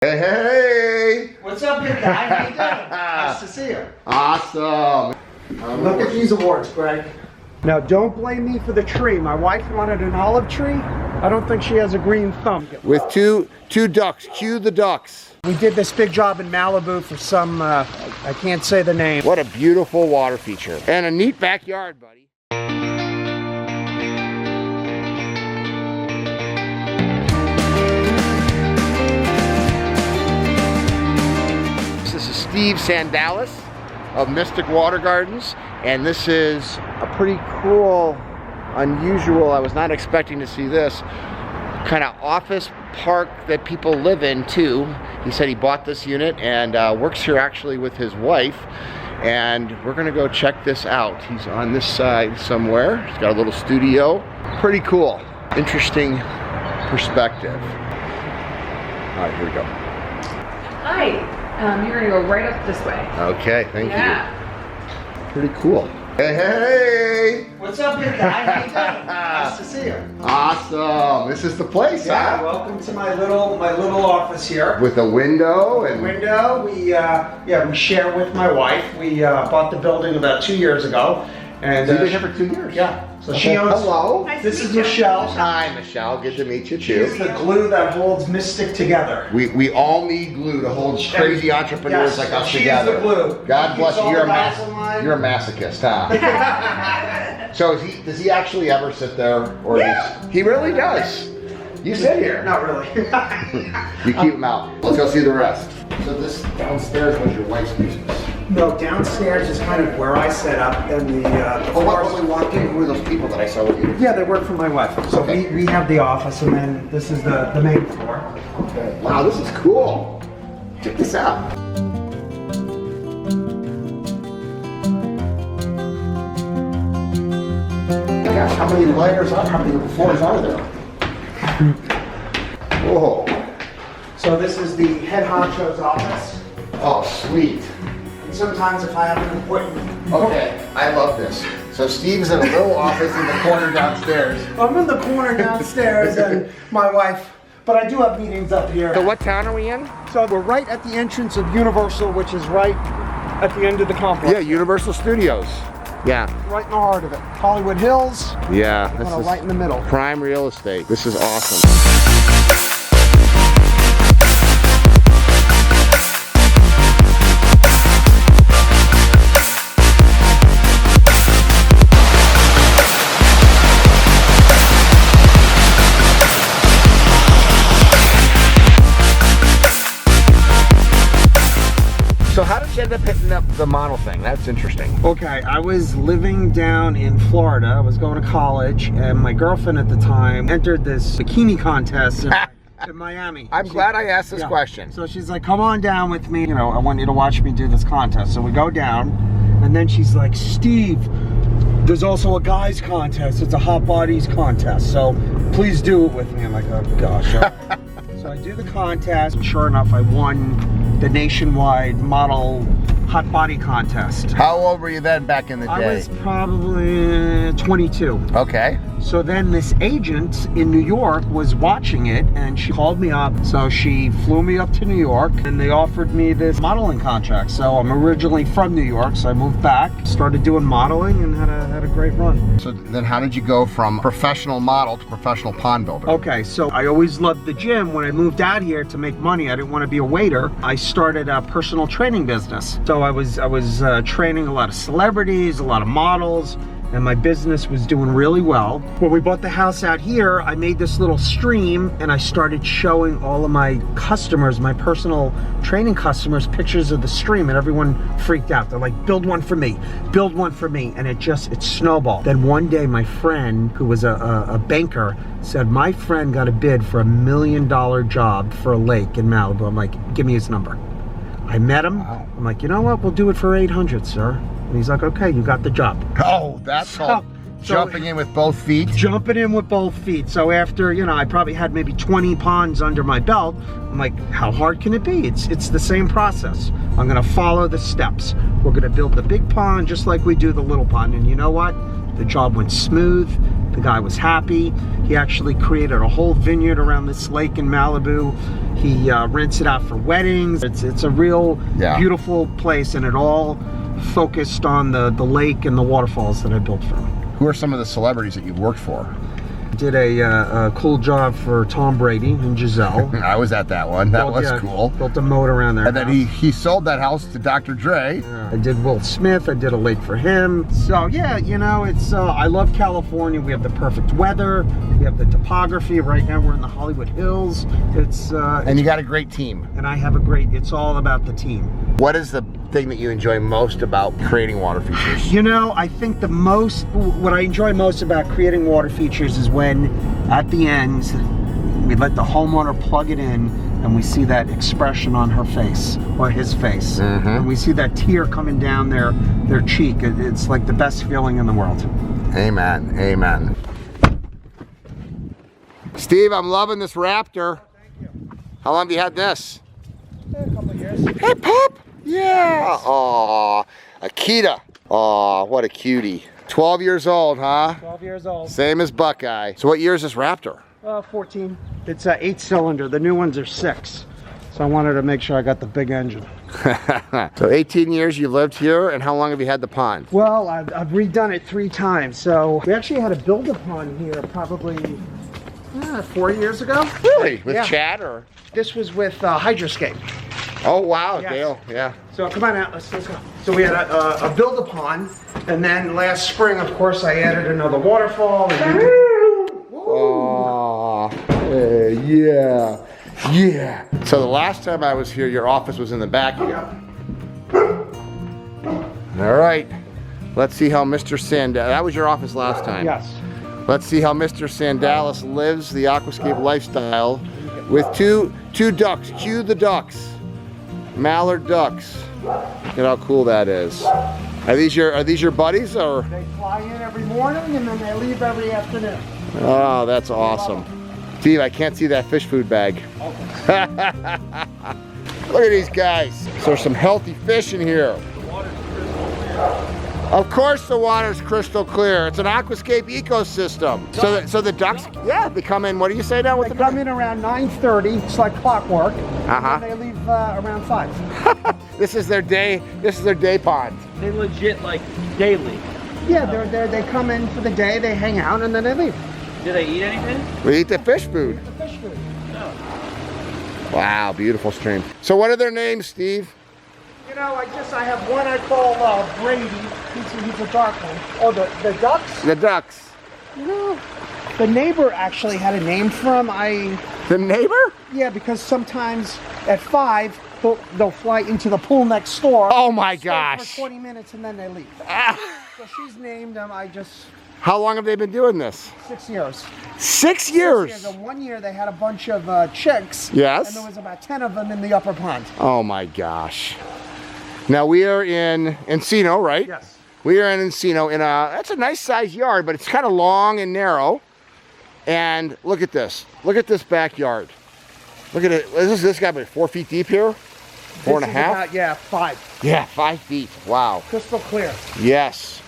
Hey, hey! What's up, big guy? How you doing? Nice to see you. Awesome. Look at these awards, Greg. Now, don't blame me for the tree. My wife wanted an olive tree. I don't think she has a green thumb. With two ducks. Cue the ducks. We did this big job in Malibu for some, I can't say the name. What a beautiful water feature. And a neat backyard, buddy. This is Steve Sandalis of Mystic Water Gardens, and this is a pretty cool, unusual, I was not expecting to see this, kind of office park that people live in too. He said he bought this unit and works here actually with his wife, and we're gonna go check this out. He's on this side somewhere. He's got a little studio. Pretty cool, interesting perspective. All right, here we go. Hi. You're gonna go right up this way. Okay, thank you. Pretty cool. Hey, hey! What's up, big guy? How you doing? Nice to see you. Awesome. This is the place, huh? Welcome to my little office here. With a window and Window. We share with my wife. We bought the building about 2 years ago, and you've been here for 2 years. Yeah. So Okay. she owns. Hello. Nice This to is meet you. Michelle. Hi, Michelle. Good to meet you She's too. the glue that holds Mystic together. We all need glue to hold crazy entrepreneurs Yes, like us she's together. the glue. God bless Keeps you. all You're the battles in line. you're a masochist, huh? So does he actually ever sit there, or he really does? You sit here. Not really. You keep him out. Let's go see the rest. So this downstairs was your wife's business. No, downstairs is kind of where I set up, and the Oh, what floors. we walked in? Who were those people that I saw with you? Yeah, they work for my wife. So Okay. we have the office, and then this is the main floor. Okay. Wow, this is cool. Check this out. Gosh, how many layers are, how many floors are there? Whoa. So this is the head honcho's office. Oh, sweet. And sometimes if I have an appointment, Okay, I love this. So Steve's in a little office in the corner downstairs. I'm in the corner downstairs, and my wife. But I do have meetings up here. So what town are we in? So we're right at the entrance of Universal, which is right at the end of the complex. Yeah, Universal Studios. Yeah. Right in the heart of it. Hollywood Hills, Yeah, kind this of is right in the middle. prime real estate. This is awesome. So how did you end up hitting up the model thing? That's interesting. Okay, I was living down in Florida. I was going to college, and my girlfriend at the time entered this bikini contest in Miami. I'm glad I asked this Yeah. question. So she's like, come on down with me. You know, I want you to watch me do this contest. So we go down, and then she's like, Steve, there's also a guys contest. It's a hot bodies contest. So please do it with me. I'm like, oh gosh. So I do the contest, and sure enough, I won the nationwide model hot body contest. How old were you then back in the I day? was probably 22. Okay. So then this agent in New York was watching it, and she called me up. So she flew me up to New York, and they offered me this modeling contract. So I'm originally from New York, so I moved back, started doing modeling, and had a great run. So then how did you go from professional model to professional pond builder? Okay, so I always loved the gym. When I moved out here to make money, I didn't want to be a waiter. I started a personal training business. So I was training a lot of celebrities, a lot of models, and my business was doing really well. When we bought the house out here, I made this little stream, and I started showing all of my customers, my personal training customers, pictures of the stream, and everyone freaked out. They're like, build one for me, build one for me, and it snowballed. Then one day my friend, who was a banker, said, my friend got a bid for $1 million job for a lake in Malibu. I'm like, give me his number. I met him. Wow. I'm like, you know what, we'll do it for 800, sir. And he's like, okay, you got the job. Oh, that's called jumping in with both feet. Jumping in with both feet. So after, you know, I probably had maybe 20 ponds under my belt. I'm like, how hard can it be? It's the same process. I'm gonna follow the steps. We're gonna build the big pond just like we do the little pond. And you know what? The job went smooth. The guy was happy. He actually created a whole vineyard around this lake in Malibu. He rents it out for weddings. It's a real beautiful place, and it all focused on the lake and the waterfalls that I built for him. Who are some of the celebrities that you've worked for? Did a cool job for Tom Brady and Giselle. I was at that one. That was cool. Built a moat around there. And then he sold that house to Dr. Dre. I did Will Smith. I did a lake for him. So yeah, you know, it's I love California. We have the perfect weather. We have the topography. Right now we're in the Hollywood Hills. And you got a great team. And I have a great. It's all about the team. What is the thing that you enjoy most about creating water features? You know, I think what I enjoy most about creating water features is when at the end we let the homeowner plug it in and we see that expression on her face or his face, and we see that tear coming down their cheek. It's like the best feeling in the world. Amen, amen. Steve, I'm loving this Raptor. Thank you. How long have you had this? A couple of years. Hey, pup. Yeah. Aw, Akita. Aw, what a cutie. 12 years old, huh? 12 years old. Same as Buckeye. So what year is this Raptor? 14. It's a 8-cylinder. The new ones are 6. So I wanted to make sure I got the big engine. So 18 years you lived here, and how long have you had the pond? Well, I've redone it 3 times. So we actually had to build a pond here probably 4 years ago. Really? With Chad or? This was with Hydroscape. Oh wow, Yes. Dale, yeah. So come on out, let's go. So we had a build a pond, and then last spring, of course, I added another waterfall. And Oh, yeah, yeah. So the last time I was here, your office was in the back here. All right, let's see how Mr. Sandalis, that was your office last time. Yes. Let's see how Mr. Sandalis lives the aquascape lifestyle with two ducks. Cue the ducks. Mallard ducks. Look at how cool that is. Are these your buddies or? They fly in every morning and then they leave every afternoon. Oh, that's awesome. Steve, I can't see that fish food bag. Okay. Look at these guys. So there's some healthy fish in here. Of course the water's crystal clear. It's an aquascape ecosystem. So the ducks, they come in, what do you say now with the ducks? They come in around 9:30, it's like clockwork. Uh-huh. And they leave around 5. This is their day pond. They legit like daily. Yeah, they come in for the day, they hang out, and then they leave. Do they eat anything? We eat the fish food. The fish food. No. Wow, beautiful stream. So what are their names, Steve? You know, I have one I call Brady. He's a dark one. Oh, the ducks? The ducks. You know, the neighbor actually had a name for them. The neighbor? Yeah, because sometimes at 5, they'll fly into the pool next door. Oh my stay gosh. For 20 minutes and then they leave. So she's named them. How long have they been doing this? 6 years. 6 years? 6 years. And 1 year they had a bunch of chicks. Yes. And there was about 10 of them in the upper pond. Oh my gosh. Now we are in Encino, right? Yes. We are in Encino that's a nice sized yard, but it's kind of long and narrow. And look at this. Look at this backyard. Look at it. This got to be 4 feet deep here? 4.5? About, 5. Yeah, 5 feet. Wow. Crystal clear. Yes.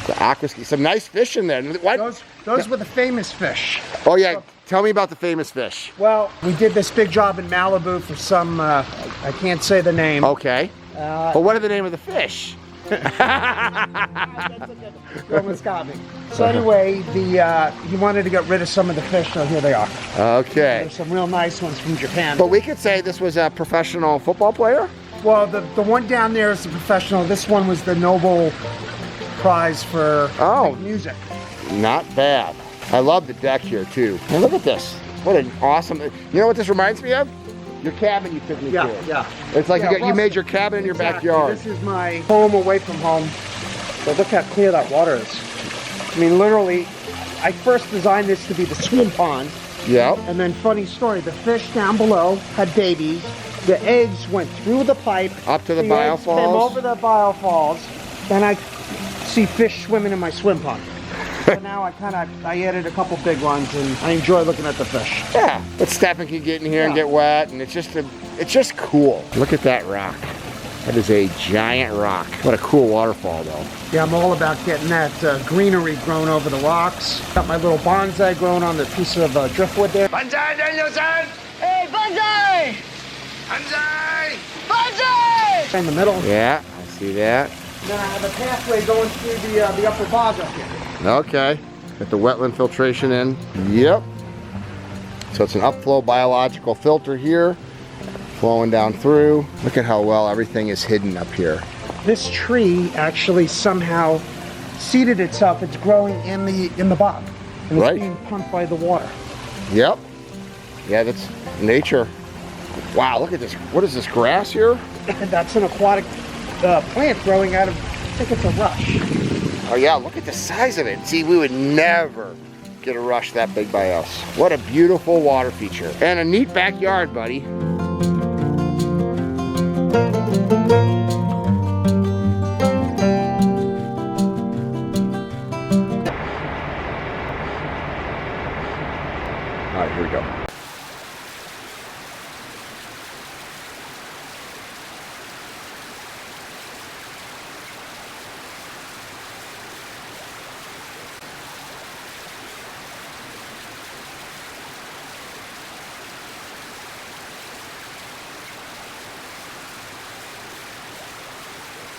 The aquascape. Some nice fish in there. What? Those were the famous fish. Oh yeah. Tell me about the famous fish. Well, we did this big job in Malibu for some, I can't say the name. Okay. But what are the name of the fish? Almost got me. So anyway, he wanted to get rid of some of the fish, so here they are. Okay. There's some real nice ones from Japan. But we could say this was a professional football player? Well, the one down there is the professional. This one was the Nobel Prize for music. Not bad. I love the deck here too. And look at this. What an awesome, you know what this reminds me of? Your cabin you took me to. Yeah. It's like you made your cabin in your backyard. This is my home away from home. So look how clear that water is. I mean, literally, I first designed this to be the swim pond. Yep. And then, funny story, the fish down below had babies. The eggs went through the pipe. Up to the eggs biofalls. came over the biofalls. Then I see fish swimming in my swim pond. So now I added a couple big ones, and I enjoy looking at the fish. Yeah, but Stephen can get in here and get wet, and it's just cool. Look at that rock. That is a giant rock. What a cool waterfall, though. Yeah, I'm all about getting that greenery grown over the rocks. Got my little bonsai growing on the piece of driftwood there. Bonsai, Danielson! Hey, Banzai! Banzai! Banzai! In the middle. Yeah, I see that. And then I have a pathway going through the upper bog up here. Okay, got the wetland filtration in. Yep. So it's an upflow biological filter here, flowing down through. Look at how well everything is hidden up here. This tree actually somehow seeded itself. It's growing in the bog, and it's Right. being pumped by the water. Yep. Yeah, that's nature. Wow, look at this. What is this, grass here? And that's an aquatic plant growing out of, I think it's a rush. Oh yeah, look at the size of it. See, we would never get a rush that big by us. What a beautiful water feature. And a neat backyard, buddy. All right, here we go.